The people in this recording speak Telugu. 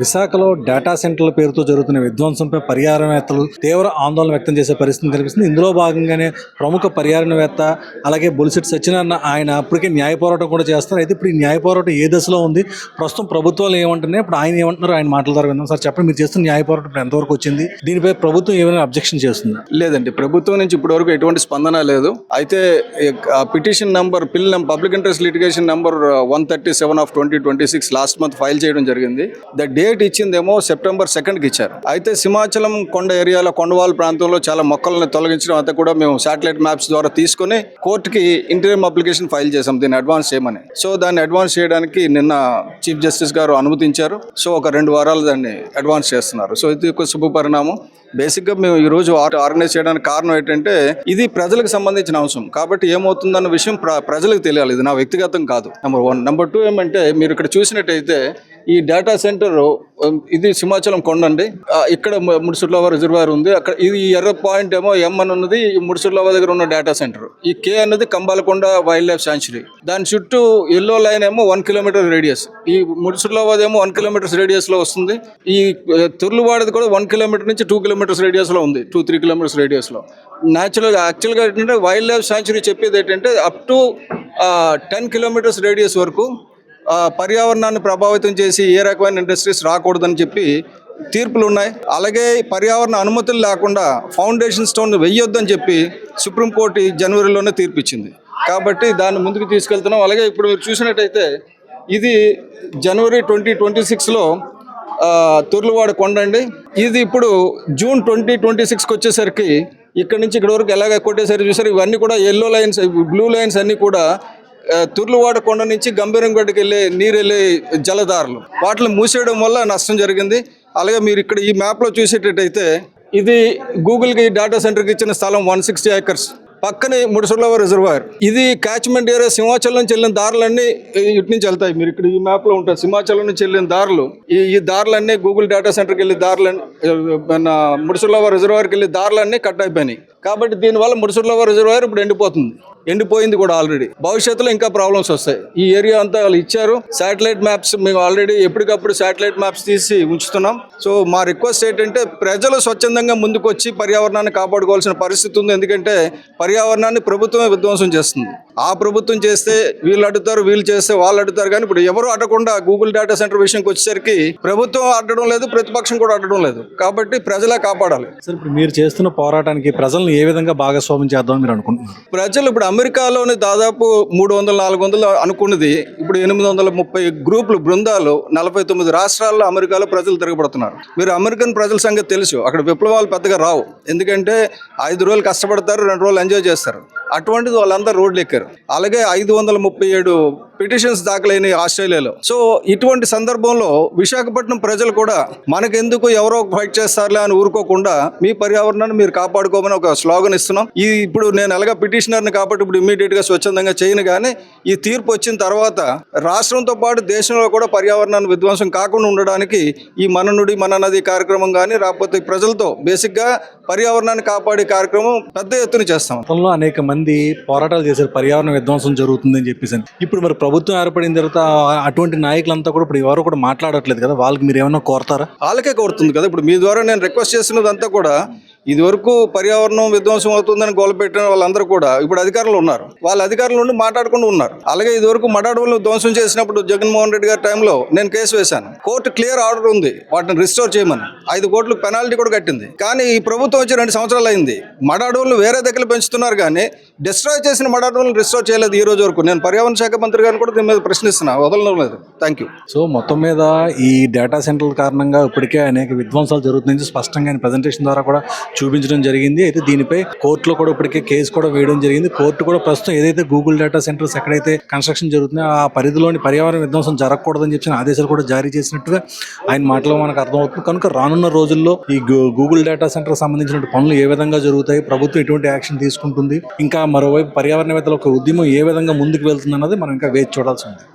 విశాఖలో డేటా సెంటర్ల పేరుతో జరుగుతున్న విధ్వంసంపై పర్యావరణవేత్తలు తీవ్ర ఆందోళన వ్యక్తం చేసే పరిస్థితి కనిపిస్తుంది. ఇందులో భాగంగానే ప్రముఖ పర్యావరణవేత్త అలాగే బొలిశెట్టి సత్యనారాయణ ఆయన అప్పటికే న్యాయ పోరాటం కూడా చేస్తారు. అయితే ఇప్పుడు ఈ న్యాయ పోరాటం ఏ దశలో ఉంది, ప్రస్తుతం ప్రభుత్వాలు ఏమంటున్నాయి, ఇప్పుడు ఆయన ఏమంటున్నారు, ఆయన మాటల ద్వారా విందాం. సార్ చెప్పండి, మీరు చేస్తున్న న్యాయ పోరాటం ఇప్పుడు ఎంతవరకు వచ్చింది, దీనిపై ప్రభుత్వం ఏమైనా అబ్జెక్షన్ చేస్తుందా? లేదండి, ప్రభుత్వం నుంచి ఇప్పటి వరకు ఎటువంటి స్పందన లేదు. అయితే petition number public interest litigation number 137 of 2026 last month file చేయడం జరిగింది. ద డేట్ ఇచ్చిందేమో September 2కి ఇచ్చారు. అయితే సింహాచలం కొండ ఏరియాలో కొండవాళ్ళ ప్రాంతంలో చాలా మొక్కలను తొలగించడం అంతా కూడా మేము శాటిలైట్ మ్యాప్స్ ద్వారా తీసుకుని కోర్టుకి ఇంటీరియం అప్లికేషన్ ఫైల్ చేసాం దీన్ని అడ్వాన్స్ చేయమని. సో దాన్ని అడ్వాన్స్ చేయడానికి నిన్న చీఫ్ జస్టిస్ గారు అనుమతించారు. సో ఒక 2 వారాలు దాన్ని అడ్వాన్స్ చేస్తున్నారు. సో ఇది ఒక శుభ పరిణామం. బేసిక్గా మేము ఈ రోజు ఆర్గనైజ్ చేయడానికి కారణం ఏంటంటే ఇది ప్రజలకు సంబంధించిన అంశం కాబట్టి ఏమవుతుందన్న విషయం ప్రజలకు తెలియాలి. ఇది నా వ్యక్తిగతం కాదు. నెంబర్ 1. నెంబర్ 2 ఏమంటే మీరు ఇక్కడ చూసినట్టయితే ఈ డేటా సెంటర్ ఇది సింహాచలం కొండ అండి. ఇక్కడ ముడిసుర్లవ రిజర్వాయర్ ఉంది. అక్కడ ఇది ఎర్ర పాయింట్ ఏమో ఎం అని ఉన్నది ముడిసుర్లవ దగ్గర ఉన్న డేటా సెంటర్. ఈ కే అన్నది కంబాలకొండ వైల్డ్ లైఫ్ శాంచురీ. దాని చుట్టూ ఎల్లో లైన్ ఏమో 1 కిలోమీటర్ రేడియస్. ఈ ముడిసుర్లవది ఏమో 1 కిలోమీటర్స్ రేడియస్ లో వస్తుంది. ఈ తుర్లువాడది కూడా 1 కిలోమీటర్ నుంచి 2 కిలోమీటర్స్ రేడియస్ లో ఉంది. 2-3 కిలోమీటర్స్ రేడియస్ లో. యాక్చువల్గా ఏంటంటే వైల్డ్ లైఫ్ శాంచురీ చెప్పేది ఏంటంటే అప్ టు 10 కిలోమీటర్స్ రేడియస్ వరకు పర్యావరణాన్ని ప్రభావితం చేసి ఏ రకమైన ఇండస్ట్రీస్ రాకూడదని చెప్పి తీర్పులు ఉన్నాయి. అలాగే పర్యావరణ అనుమతులు లేకుండా ఫౌండేషన్ స్టోన్ వెయ్యొద్దని చెప్పి సుప్రీంకోర్టు జనవరిలోనే తీర్పు ఇచ్చింది. కాబట్టి దాన్ని ముందుకు తీసుకెళ్తున్నాం. అలాగే ఇప్పుడు మీరు చూసినట్టయితే ఇది జనవరి 2026లో తుర్లువాడ కొండ అండి. ఇది ఇప్పుడు జూన్ 2026కి వచ్చేసరికి ఇక్కడ నుంచి ఇక్కడ వరకు ఎలాగ కొట్టేసరికి చూసారు ఇవన్నీ కూడా ఎల్లో లైన్స్, బ్లూ లైన్స్ అన్నీ కూడా తుర్లువాడ కొండ నుంచి గంభీరంగడ్డకి నీరు వెళ్ళే జలధారలు వాటిని మూసేయడం వల్ల నష్టం జరిగింది. అలాగే మీరు ఇక్కడ ఈ మ్యాప్లో చూసేటట్టయితే ఇది గూగుల్కి డేటా సెంటర్కి ఇచ్చిన స్థలం 160 acres. పక్కనే ముడిసుర్లవ రిజర్వాయర్. ఇది క్యాచ్మెంట్ ఏరియా. సింహాచలం నుంచి వెళ్ళిన దారులన్నీ ఇటు నుంచి వెళ్తాయి. మీరు ఇక్కడ ఈ మ్యాప్లో ఉంటాయి సింహాచలం నుంచి వెళ్ళిన దారులు. ఈ దారులన్నీ గూగుల్ డేటా సెంటర్కి వెళ్ళే దారులన్నీ ముడిసుర్లవ రిజర్వాయర్కి వెళ్ళే దారులన్నీ కట్ అయిపోయినాయి. కాబట్టి దీనివల్ల ముడిసుర్లవ రిజర్వాయర్ ఇప్పుడు ఎండిపోయింది కూడా ఆల్రెడీ. భవిష్యత్తులో ఇంకా ప్రాబ్లమ్స్ వస్తాయి. ఈ ఏరియా అంతా వాళ్ళు ఇచ్చారు. శాటిలైట్ మ్యాప్స్ మేము ఆల్రెడీ ఎప్పటికప్పుడు శాటిలైట్ మ్యాప్స్ తీసి ఉంచుతున్నాం. సో మా రిక్వెస్ట్ ఏంటంటే ప్రజలు స్వచ్ఛందంగా ముందుకు వచ్చి పర్యావరణాన్ని కాపాడుకోవాల్సిన పరిస్థితి ఉంది. ఎందుకంటే పర్యావరణాన్ని ప్రభుత్వమే విధ్వంసం చేస్తుంది. ఆ ప్రభుత్వం చేస్తే వీళ్ళు అడ్డుతారు, వీళ్ళు చేస్తే వాళ్ళు అడ్డుతారు. కానీ ఇప్పుడు ఎవరు అడ్డకుండా గూగుల్ డేటా సెంటర్ విషయంకి వచ్చేసరికి ప్రభుత్వం అడ్డడం లేదు, ప్రతిపక్షం కూడా అడ్డడం లేదు. కాబట్టి ప్రజలే కాపాడాలి. సార్, ఇప్పుడు మీరు చేస్తున్న పోరాటానికి ప్రజలను ఏ విధంగా భాగస్వామ్యం చేద్దామని మీరు అనుకుంటున్నారు? ప్రజలు ఇప్పుడు అమెరికాలోని దాదాపు 300-400 అనుకున్నది ఇప్పుడు 830 గ్రూపులు, బృందాలు 49 రాష్ట్రాల్లో అమెరికాలో ప్రజలు తిరగబడుతున్నారు. మీరు అమెరికన్ ప్రజల సంగతి తెలుసు. అక్కడ విప్లవాలు పెద్దగా రావు. ఎందుకంటే 5 రోజులు కష్టపడతారు, 2 రోజులు ఎంజాయ్ చేస్తారు. అటువంటిది వాళ్ళందరూ రోడ్లు ఎక్కారు. అలాగే 537 పిటిషన్స్ దాఖలైనవి ఆస్ట్రేలియాలో. సో ఇటువంటి సందర్భంలో విశాఖపట్నం ప్రజలు కూడా మనకెందుకు ఎవరో ఫైట్ చేస్తారులే అని ఊరుకోకుండా మీ పర్యావరణాన్ని మీరు కాపాడుకోమని ఒక స్లోగన్ ఇస్తున్నాం. ఇప్పుడు నేను ఎలాగ పిటిషనర్ని కాబట్టి ఇప్పుడు ఇమ్మీడియట్ గా స్వచ్ఛందంగా చేయను. కానీ ఈ తీర్పు వచ్చిన తర్వాత రాష్ట్రంతో పాటు దేశంలో కూడా పర్యావరణాన్ని విధ్వంసం కాకుండా ఉండడానికి ఈ మన నుడి మన నది కార్యక్రమం కానీ రాకపోతే ప్రజలతో బేసిక్ గా పర్యావరణాన్ని కాపాడే కార్యక్రమం పెద్ద ఎత్తున చేస్తాం. అనేక మంది పోరాటాలు చేశారు, పర్యావరణ విధ్వంసం జరుగుతుందని చెప్పేసి. ఇప్పుడు మరి ప్రభుత్వం ఏర్పడిన తర్వాత అటువంటి నాయకులంతా కూడా ఇప్పుడు ఎవరు కూడా మాట్లాడట్లేదు కదా, వాళ్ళకి మీరు ఏమైనా కోరతారా? వాళ్ళకే కోరుతుంది కదా. ఇప్పుడు మీ ద్వారా నేను రిక్వెస్ట్ చేస్తున్నదంతా కూడా ఇది వరకు పర్యావరణం విధ్వంసం అవుతుందని గోలపెట్టిన వాళ్ళందరూ కూడా ఇప్పుడు అధికారులు ఉన్నారు. వాళ్ళ అధికారుల నుండి మాట్లాడుకుంటూ ఉన్నారు. అలాగే ఇది వరకు మడాడవులను ధ్వంసం చేసినప్పుడు జగన్మోహన్ రెడ్డి గారి టైంలో నేను కేసు వేశాను. కోర్టు క్లియర్ ఆర్డర్ ఉంది వాటిని రిస్టోర్ చేయమని. 5 కోట్లకు పెనాల్టీ కూడా కట్టింది. కానీ ఈ ప్రభుత్వం వచ్చి 2 సంవత్సరాలు అయింది. మడాడవులను వేరే దగ్గర పెంచుతున్నారు కానీ డిస్ట్రాయ్ చేసిన మడాడవులను రిస్టోర్ చేయలేదు ఈ రోజు వరకు. నేను పర్యావరణ శాఖ మంత్రి గారిని కూడా దీని మీద ప్రశ్నిస్తున్నా, వదలడం లేదు. Thank you. సో మొత్తం మీద ఈ డేటా సెంటర్ల కారణంగా ఇప్పటికే అనేక విధ్వంసాలు జరుగుతున్నాయి స్పష్టంగా ప్రజెంటేషన్ ద్వారా కూడా చూపించడం జరిగింది. అయితే దీనిపై కోర్టులో కూడా ఇప్పటికే కేసు కూడా వేయడం జరిగింది. కోర్టు కూడా ప్రస్తుతం ఏదైతే గూగుల్ డేటా సెంటర్స్ ఎక్కడైతే కన్స్ట్రక్షన్ జరుగుతుందో ఆ పరిధిలోని పర్యావరణ విధ్వంసం జరగకూడదని చెప్పిన ఆదేశాలు కూడా జారీ చేసినట్టుగా ఆయన మాటలో మనకు అర్థమవుతుంది. కనుక రానున్న రోజుల్లో ఈ గూగుల్ డేటా సెంటర్ సంబంధించిన పనులు ఏ విధంగా జరుగుతాయి, ప్రభుత్వం ఎటువంటి యాక్షన్ తీసుకుంటుంది, ఇంకా మరోవైపు పర్యావరణవేత్తల ఒక ఉద్యమం ఏ విధంగా ముందుకు వెళ్తుంది అన్నది మనం ఇంకా వేచి చూడాల్సి ఉంది.